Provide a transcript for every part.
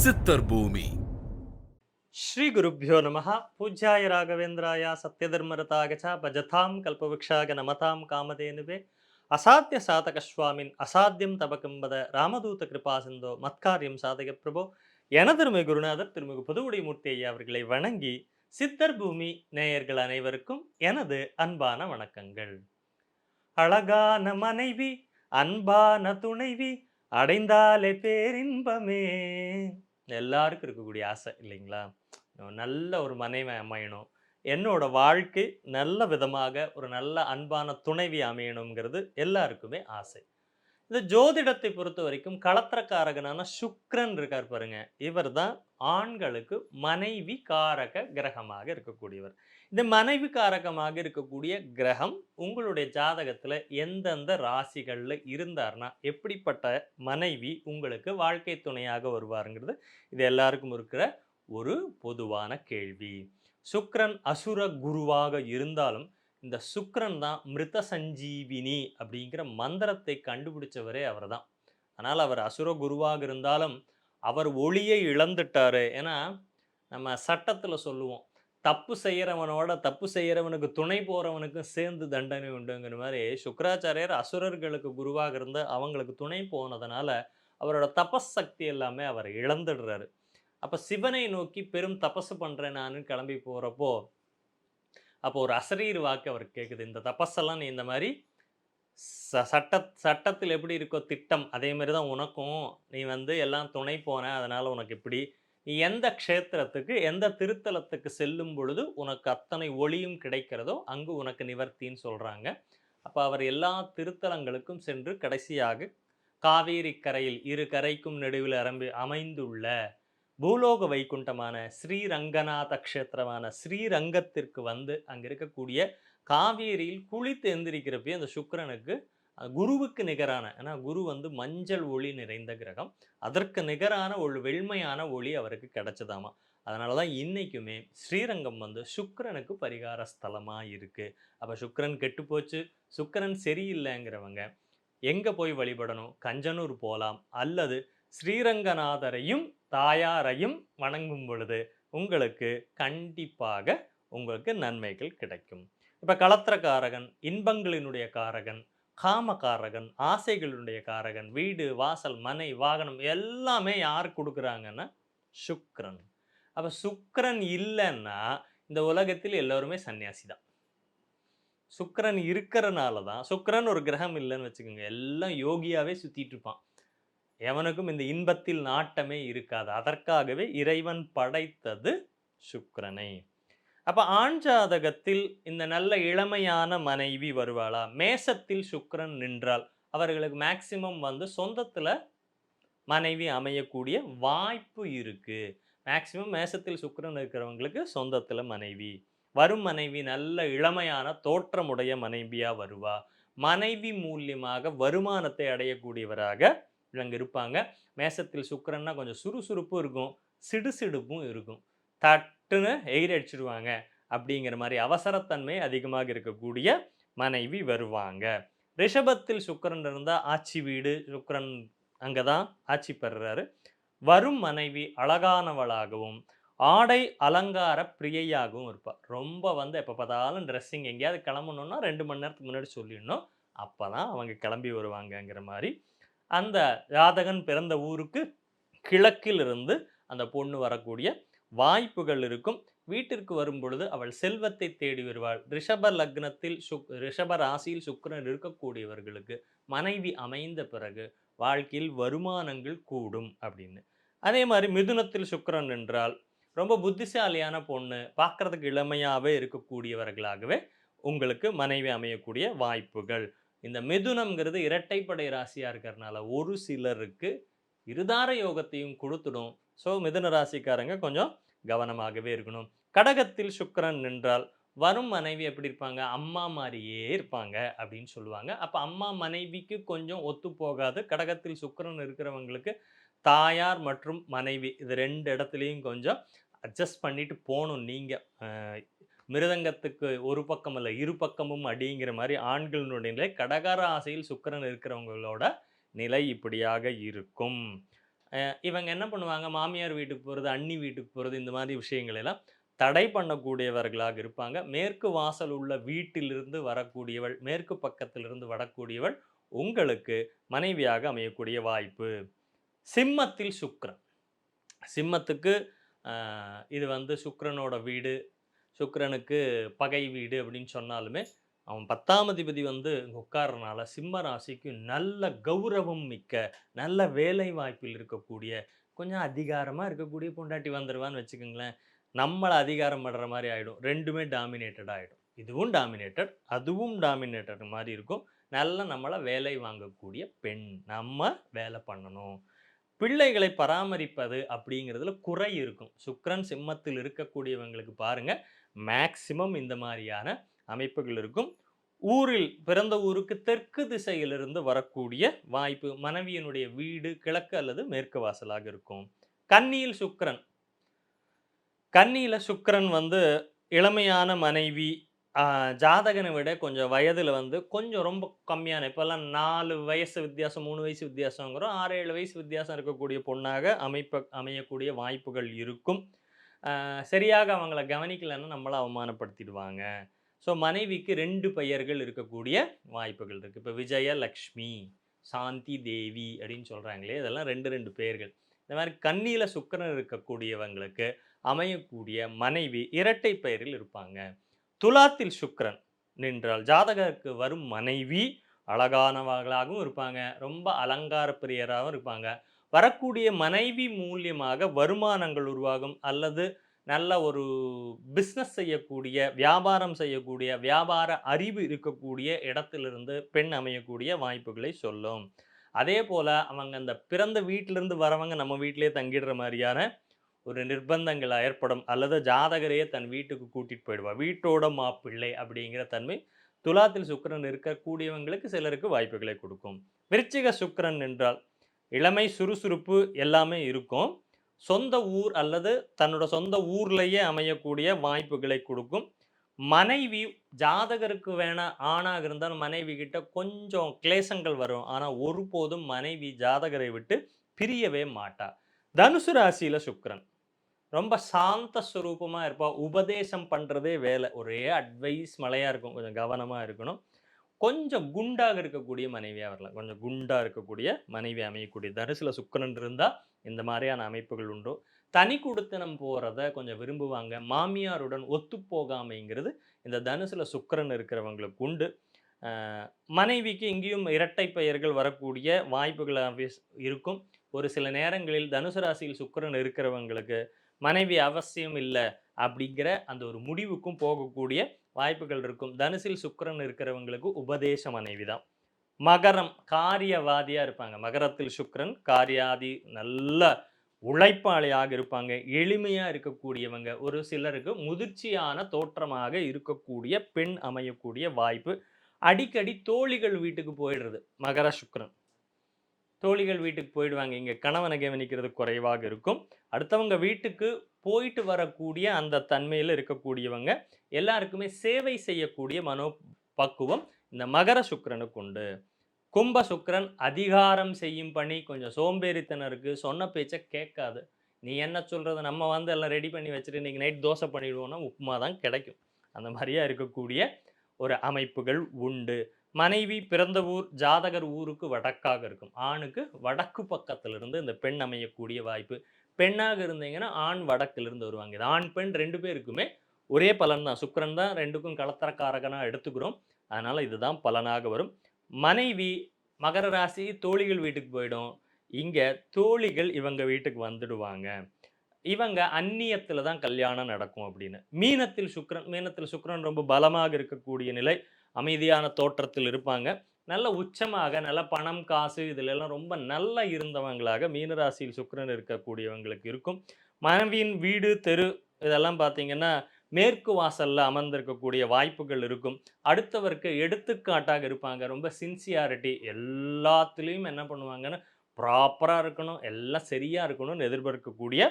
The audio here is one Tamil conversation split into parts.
சித்தர் பூமி. ஸ்ரீ குருப்யோ நமஹ. பூஜ்யாய ராகவேந்திராய சத்யதர்மரதாய ச பஜதாம் கல்பவృక్షாய நமதாம் காமதேனுவே அசாத்திய சாதகஸ்வாமின் அசாத்தியம் தபகம்பத ராமதூத கிருபா சிந்தோ மத்காரியம் சாதக பிரபோ. எனதருமை குருநாதர் திருமிகு புதுவுடை மூர்த்தி ஐயா அவர்களை வணங்கி சித்தர் பூமி நேயர்கள் அனைவருக்கும் எனது அன்பான வணக்கங்கள். அழகான மனைவி, அன்பான துணைவி, அடைந்தாலே பேரின்பமே. எல்லாருக்கும் இருக்கக்கூடிய ஆசை இல்லைங்களா? நல்ல ஒரு மனைவி அமையணும், என்னோட வாழ்க்கை நல்ல விதமாக ஒரு நல்ல அன்பான துணைவி அமையணுங்கிறது எல்லாருக்குமே ஆசை. இந்த ஜோதிடத்தை பொறுத்த வரைக்கும் களத்திரக்காரகனான சுக்கிரன் இருக்கார் பாருங்க, இவர் தான் ஆண்களுக்கு மனைவி காரக கிரகமாக இருக்கக்கூடியவர். இந்த மனைவி காரகமாக இருக்கக்கூடிய கிரகம் உங்களுடைய ஜாதகத்துல எந்தெந்த ராசிகள்ல இருந்தார்னா எப்படிப்பட்ட மனைவி உங்களுக்கு வாழ்க்கை துணையாக வருவாருங்கிறது இது எல்லாருக்கும் இருக்கிற ஒரு பொதுவான கேள்வி. சுக்கிரன் அசுர குருவாக இருந்தாலும் இந்த சுக்கிரன் தான் மிருத சஞ்சீவினி அப்படிங்கிற மந்திரத்தை கண்டுபிடிச்சவரே அவர் தான். அதனால் அவர் அசுர குருவாக இருந்தாலும் அவர் ஒளியை இழந்துட்டாரு. ஏன்னா நம்ம சட்டத்தில் சொல்லுவோம், தப்பு செய்கிறவனோட தப்பு செய்கிறவனுக்கு துணை போகிறவனுக்கும் சேர்ந்து தண்டனை உண்டுங்கிற மாதிரி சுக்கராச்சாரியர் அசுரர்களுக்கு குருவாக இருந்து அவங்களுக்கு துணை போனதுனால அவரோட தபஸ் சக்தி எல்லாமே அவர் இழந்துடுறாரு. அப்போ சிவனை நோக்கி பெரும் தபசு பண்ணுறேன் நான் கிளம்பி போகிறப்போ அப்போ ஒரு அசரீர் வாக்கு அவருக்கு கேட்குது, இந்த தபஸெல்லாம் நீ இந்த மாதிரி சட்டத்தில் எப்படி இருக்கோ திட்டம் அதே மாதிரி தான் உனக்கும், நீ வந்து எல்லாம் துணை போன அதனால் உனக்கு இப்படி, நீ எந்த க்ஷேத்திரத்துக்கு எந்த திருத்தலத்துக்கு செல்லும் பொழுது உனக்கு அத்தனை ஒளியும் கிடைக்கிறதோ அங்கு உனக்கு நிவர்த்தின்னு சொல்கிறாங்க. அப்போ அவர் எல்லா திருத்தலங்களுக்கும் சென்று கடைசியாக காவேரி கரையில் இரு கரைக்கும் நடுவில் அமைந்துள்ள பூலோக வைகுண்டமான ஸ்ரீரங்கநாத க்ஷேத்திரமான ஸ்ரீரங்கத்திற்கு வந்து அங்கே இருக்கக்கூடிய காவேரியில் குளித்து எந்திரிக்கிறப்பே அந்த சுக்கிரனுக்கு குருவுக்கு நிகரான, ஏன்னா குரு வந்து மஞ்சள் ஒளி நிறைந்த கிரகம், அதற்கு நிகரான ஒரு வெண்மையான ஒளி அவருக்கு கிடைச்சதாமா. அதனால தான் இன்னைக்குமே ஸ்ரீரங்கம் வந்து சுக்கிரனுக்கு பரிகார ஸ்தலமாக இருக்குது. அப்போ சுக்கிரன் கெட்டு போச்சு, சுக்கிரன் சரியில்லைங்கிறவங்க எங்கே போய் வழிபடணும்? கஞ்சனூர் போகலாம், அல்லது ஸ்ரீரங்கநாதரையும் தாயாரையும் வணங்கும் பொழுது உங்களுக்கு கண்டிப்பாக உங்களுக்கு நன்மைகள் கிடைக்கும். இப்போ களத்திரக்காரகன் இன்பங்களினுடைய காரகன், காமகாரகன், ஆசைகளினுடைய காரகன், வீடு வாசல் மனை வாகனம் எல்லாமே யார் கொடுக்குறாங்கன்னா சுக்கிரன். அப்போ சுக்கிரன் இல்லைன்னா இந்த உலகத்தில் எல்லோருமே சன்னியாசி தான். சுக்கிரன் இருக்கிறனால தான், சுக்கிரன் ஒரு கிரகம் இல்லைன்னு வச்சுக்கோங்க, எல்லாம் யோகியாவே சுத்திட்டு இருப்பான். எவனுக்கும் இந்த இன்பத்தில் நாட்டமே இருக்காது. அதற்காகவே இறைவன் படைத்தது சுக்கிரனை. அப்ப ஆண் ஜாதகத்தில் இந்த நல்ல இளமையான மனைவி வருவாளா? மேசத்தில் சுக்கிரன் நின்றால் அவர்களுக்கு மேக்சிமம் வந்து சொந்தத்துல மனைவி அமையக்கூடிய வாய்ப்பு இருக்கு. மேக்சிமம் மேசத்தில் சுக்கிரன் இருக்கிறவங்களுக்கு சொந்தத்துல மனைவி வரும். மனைவி நல்ல இளமையான தோற்றமுடைய மனைவியா வருவா. மனைவி மூலியமாக வருமானத்தை அடையக்கூடியவராக இவங்க இருப்பாங்க. மேசத்தில் சுக்கிரன்னா கொஞ்சம் சுறுசுறுப்பும் இருக்கும், சிடுசிடுப்பும் இருக்கும். தட்டுன்னு எயிர் அடிச்சிடுவாங்க அப்படிங்கிற மாதிரி அவசரத்தன்மை அதிகமாக இருக்கக்கூடிய மனைவி வருவாங்க. ரிஷபத்தில் சுக்கிரன் இருந்தால் ஆட்சி வீடு, சுக்கிரன் அங்கே தான் ஆட்சி பெறுறாரு. வரும் மனைவி அழகானவளாகவும் ஆடை அலங்கார பிரியையாகவும் இருப்பாள். ரொம்ப வந்து எப்போ பார்த்தாலும் ட்ரெஸ்ஸிங், எங்கேயாவது கிளம்பணுன்னா 2 மணி நேரத்துக்கு முன்னாடி சொல்லிடணும், அப்போ தான் அவங்க கிளம்பி வருவாங்கங்கிற மாதிரி. அந்த ஜாதகன் பிறந்த ஊருக்கு கிழக்கில் இருந்து அந்த பொண்ணு வரக்கூடிய வாய்ப்புகள் இருக்கும். வீட்டிற்கு வரும் பொழுது அவள் செல்வத்தை தேடி வருவாள். ரிஷப லக்னத்தில் ரிஷப ராசியில் சுக்கிரன் இருக்கக்கூடியவர்களுக்கு மனைவி அமைந்த பிறகு வாழ்க்கையில் வருமானங்கள் கூடும் அப்படின்னு. அதே மாதிரி மிதுனத்தில் சுக்கிரன் என்றால் ரொம்ப புத்திசாலியான பொண்ணு, பார்க்கறதுக்கு இளமையாகவே இருக்கக்கூடியவர்களாகவே உங்களுக்கு மனைவி அமையக்கூடிய வாய்ப்புகள். இந்த மிதுனம்ங்கிறது இரட்டைப்படை ராசியாக இருக்கிறதுனால ஒரு சிலருக்கு இருதார யோகத்தையும் கொடுத்துடும். ஸோ மிதுன ராசிக்காரங்க கொஞ்சம் கவனமாகவே இருக்கணும். கடகத்தில் சுக்கிரன் நின்றால் வரும் மனைவி எப்படி இருப்பாங்க? அம்மா மாதிரியே இருப்பாங்க அப்படின்னு சொல்லுவாங்க. அப்போ அம்மா மனைவிக்கு கொஞ்சம் ஒத்து போகாது. கடகத்தில் சுக்கிரன் இருக்கிறவங்களுக்கு தாயார் மற்றும் மனைவி இது 2 இடத்துலையும் கொஞ்சம் அட்ஜஸ்ட் பண்ணிட்டு போகணும். நீங்கள் மிருதங்கத்துக்கு ஒரு பக்கம் இல்லை இரு பக்கமும் அடிங்கிற மாதிரி ஆண்களினுடைய நிலை கடகராசியில் சுக்கிரன் இருக்கிறவங்களோட நிலை இப்படியாக இருக்கும். இவங்க என்ன பண்ணுவாங்க, மாமியார் வீட்டுக்கு போறது, அண்ணி வீட்டுக்கு போறது, இந்த மாதிரி விஷயங்கள் எல்லாம் தடை பண்ணக்கூடியவர்களாக இருப்பாங்க. மேற்கு வாசல் உள்ள வீட்டிலிருந்து வரக்கூடியவள், மேற்கு பக்கத்திலிருந்து வரக்கூடியவள் உங்களுக்கு மனைவியாக அமையக்கூடிய வாய்ப்பு. சிம்மத்தில் சுக்கிரன். சிம்மத்துக்கு இது வந்து சுக்கிரனோட வீடு, சுக்கிரனுக்கு பகை வீடு அப்படின்னு சொன்னாலுமே, அவன் 10ஆம் அதிபதி வந்து இங்க உட்கார்றனால சிம்ம ராசிக்கு நல்ல கௌரவம் மிக்க, நல்ல வேலை வாய்ப்பில் இருக்கக்கூடிய, கொஞ்சம் அதிகாரமா இருக்கக்கூடிய பொண்டாட்டி வந்துருவான்னு வச்சுக்கங்களேன். நம்மள அதிகாரம் பண்ற மாரி ஆயிடும். 2மே டாமினேட்டட் ஆயிடும். இதுவும் டாமினேட்டட், அதுவும் டாமினேட்டட் மாரி இருக்கும். நல்லா நம்மள வேலை வாங்கக்கூடிய பெண். நம்ம வேலை பண்ணணும். பிள்ளைகளை பராமரிப்பது அப்படிங்கிறதுல குறை இருக்கும். சுக்கிரன் சிம்மத்தில் இருக்கக்கூடியவங்களுக்கு பாருங்க, மேக்ஸிமம் இந்த மாரியான அமைப்புகள் இருக்கும். ஊரில் பிறந்த ஊருக்கு தெற்கு திசையிலிருந்து வரக்கூடிய வாய்ப்பு. மனைவியினுடைய வீடு கிழக்கு அல்லது மேற்கு வாசலாக இருக்கும். கன்னியில் சுக்கிரன். கன்னியில சுக்கிரன் வந்து இளமையான மனைவி, ஜாதகனை விட கொஞ்சம் வயதில வந்து கொஞ்சம் ரொம்ப கம்மியான இப்போலாம் 4 வயசு வித்தியாசம், 3 வயசு வித்தியாசங்கிறோம். 6, 7 வயசு வித்தியாசம் இருக்கக்கூடிய பொண்ணாக அமையக்கூடிய வாய்ப்புகள் இருக்கும். சரியாக அவங்கள கவனிக்கலன்னா நம்மள அவமானப்படுத்திடுவாங்க. ஸோ மனைவிக்கு 2 பெயர்கள் இருக்கக்கூடிய வாய்ப்புகள் இருக்கு. இப்போ விஜயலக்ஷ்மி, சாந்தி தேவி அப்படின்னு சொல்றாங்களே, இதெல்லாம் 2, 2 பெயர்கள். இந்த மாரி கன்னியில சுக்கிரன் இருக்கக்கூடியவங்களுக்கு அமையக்கூடிய மனைவி இரட்டை பெயரில் இருப்பாங்க. துலாத்தில் சுக்கிரன் நின்றால் ஜாதகருக்கு வரும் மனைவி அழகானவர்களாகவும் இருப்பாங்க. ரொம்ப அலங்கார பிரியராகவும் இருப்பாங்க. வரக்கூடிய மனைவி மூலியமாக வருமானங்கள் உருவாகும் அல்லது நல்ல ஒரு பிஸ்னஸ் செய்யக்கூடிய, வியாபாரம் செய்யக்கூடிய, வியாபார அறிவு இருக்கக்கூடிய இடத்திலிருந்து பெண் அமையக்கூடிய வாய்ப்புகளை சொல்லும். அதேபோல அவங்க அந்த பிறந்த வீட்டிலிருந்து வரவங்க நம்ம வீட்டிலேயே தங்கிடுற மாரியான ஒரு நிர்பந்தங்கள் ஏற்படும். அல்லது ஜாதகரையே தன் வீட்டுக்கு கூட்டிட்டு போயிடுவா. வீட்டோட மாப்பிள்ளை அப்படிங்கிற தன்மை துலாத்தில் சுக்கிரன் இருக்கக்கூடியவங்களுக்கு சிலருக்கு வாய்ப்புகளை கொடுக்கும். விருச்சிக சுக்கிரன் என்றால் இளமை, சுறுசுறுப்பு எல்லாமே இருக்கும். சொந்த ஊர் அல்லது தன்னோட சொந்த ஊர்லயே அமையக்கூடிய வாய்ப்புகளை கொடுக்கும். மனைவி ஜாதகருக்கு வேணா ஆணாக இருந்தால் மனைவி கிட்ட கொஞ்சம் கிளேசங்கள் வரும். ஆனா ஒருபோதும் மனைவி ஜாதகரை விட்டு பிரியவே மாட்டா. தனுசு ராசியில சுக்கிரன். ரொம்ப சாந்த ஸ்வரூபமா இருப்பா. உபதேசம் பண்றதே வேலை. ஒரே அட்வைஸ் மழையா இருக்கும். கொஞ்சம் கவனமா இருக்கணும். கொஞ்சம் குண்டாக இருக்கக்கூடிய மனைவியா வரலாம். கொஞ்சம் குண்டா இருக்கக்கூடிய மனைவி அமையக்கூடிய தனுசுல சுக்கிரன் இருந்தா இந்த மாரியான அமைப்புகள் உண்டு. தனி குடித்தனம் போறத கொஞ்சம் விரும்புவாங்க. மாமியாருடன் ஒத்துப்போகாமைங்கிறது இந்த தனுசுல சுக்கிரன் இருக்கிறவங்களுக்கு உண்டு. அ மனைவிக்கு இங்கேயும் இரட்டை பெயர்கள் வரக்கூடிய வாய்ப்புகள் இருக்கும். ஒரு சில நேரங்களில் தனுசு ராசியில் சுக்கிரன் இருக்கிறவங்களுக்கு மனைவி அவசியம் இல்ல அப்படிங்கிற அந்த ஒரு முடிவுக்கும் போகக்கூடிய வாய்ப்புகள் இருக்கும். தனுசில் சுக்கிரன் இருக்கிறவங்களுக்கு உபதேச மனைவி தான். மகரம் காரியவாதியா இருப்பாங்க. மகரத்தில் சுக்கிரன் காரியாதி நல்ல உழைப்பாளியாக இருப்பாங்க. எளிமையா இருக்கக்கூடியவங்க. ஒரு சிலருக்கு முதிர்ச்சியான தோற்றமாக இருக்கக்கூடிய பெண் அமையக்கூடிய வாய்ப்பு. அடிக்கடி தோழிகள் வீட்டுக்கு போயிடுறது. மகர சுக்கிரன். தோழிகள் வீட்டுக்கு போயிடுவாங்க. இங்க கணவனை கவனிக்கிறது குறைவாக இருக்கும். அடுத்தவங்க வீட்டுக்கு போயிட்டு வரக்கூடிய அந்த தன்மையில இருக்கக்கூடியவங்க, எல்லாருக்குமே சேவை செய்யக்கூடிய மனோபக்குவம் இந்த மகர சுக்கிரனுக்கு உண்டு. கும்ப சுக்கிரன் அதிகாரம் செய்யும் பணி, கொஞ்சம் சோம்பேறித்தனம் இருக்கு. சொன்ன பேச்ச கேட்காது. நீ என்ன சொல்றது? நம்ம வந்து எல்லாம் ரெடி பண்ணி வச்சுட்டு இன்னைக்கு நைட் தோசை பண்ணிடுவோம்னா, உப்புமா தான் கிடைக்கும். அந்த மாரியா இருக்கக்கூடிய ஒரு அமைப்புகள் உண்டு. மனைவி பிறந்த ஊர், ஜாதகர் ஊருக்கு வடக்காக இருக்கும். ஆணுக்கு வடக்கு பக்கத்திலிருந்து இந்த பெண் அமையக்கூடிய வாய்ப்பு. பெண்ணாக இருந்தீங்கன்னா, ஆண் வடக்கிலிருந்து வருவாங்க. இது ஆண், பெண் 2 பேருக்குமே ஒரே பலன் தான். சுக்கிரன் தான் 2க்கும் களத்திரக்காரகனா எடுத்துக்கிறோம். அதனால இதுதான் பலனாக வரும். மனைவி மகர ராசி தோழிகள் வீட்டுக்கு போயிடும். இங்க தோழிகள் இவங்க வீட்டுக்கு வந்துடுவாங்க. இவங்க அந்நியத்துல தான் கல்யாணம் நடக்கும் அப்படின்னு. மீனத்தில் சுக்கிரன் ரொம்ப பலமாக இருக்கக்கூடிய நிலை. அமைதியான தோற்றத்தில் இருப்பாங்க. நல்ல உச்சமாக நல்ல பணம், காசு இதிலெல்லாம் ரொம்ப நல்லா இருந்தவங்களாக மீனராசியில் சுக்கிரன் இருக்கக்கூடியவங்களுக்கு இருக்கும். மனைவியின் வீடு, தெரு இதெல்லாம் பார்த்தீங்கன்னா, மேற்கு வாசல்ல அமர்ந்திருக்கக்கூடிய வாய்ப்புகள் இருக்கும். அடுத்தவருக்கு எடுத்துக்காட்டாக இருப்பாங்க. ரொம்ப சின்சியாரிட்டி எல்லாத்துலயும் என்ன பண்ணுவாங்கன்னா, ப்ராப்பரா இருக்கணும், எல்லாம் சரியா இருக்கணும்னு எதிர்பார்க்கக்கூடிய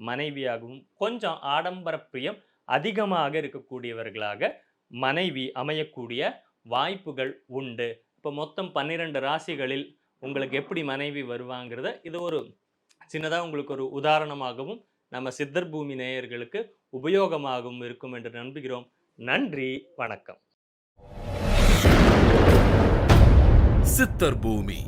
மனைவியாகவும், கொஞ்சம் ஆடம்பர பிரியம் அதிகமாக இருக்கக்கூடியவர்களாக மனைவி அமையக்கூடிய வாய்ப்புகள் உண்டு. இப்போ மொத்தம் 12 ராசிகளில் உங்களுக்கு எப்படி மனைவி வருவாங்கிறத இது ஒரு சின்னதா உங்களுக்கு ஒரு உதாரணமாகவும், நம்ம சித்தர் பூமி நேயர்களுக்கு உபயோகமாகவும் இருக்கும் என்று நம்புகிறோம். நன்றி, வணக்கம். சித்தர் பூமி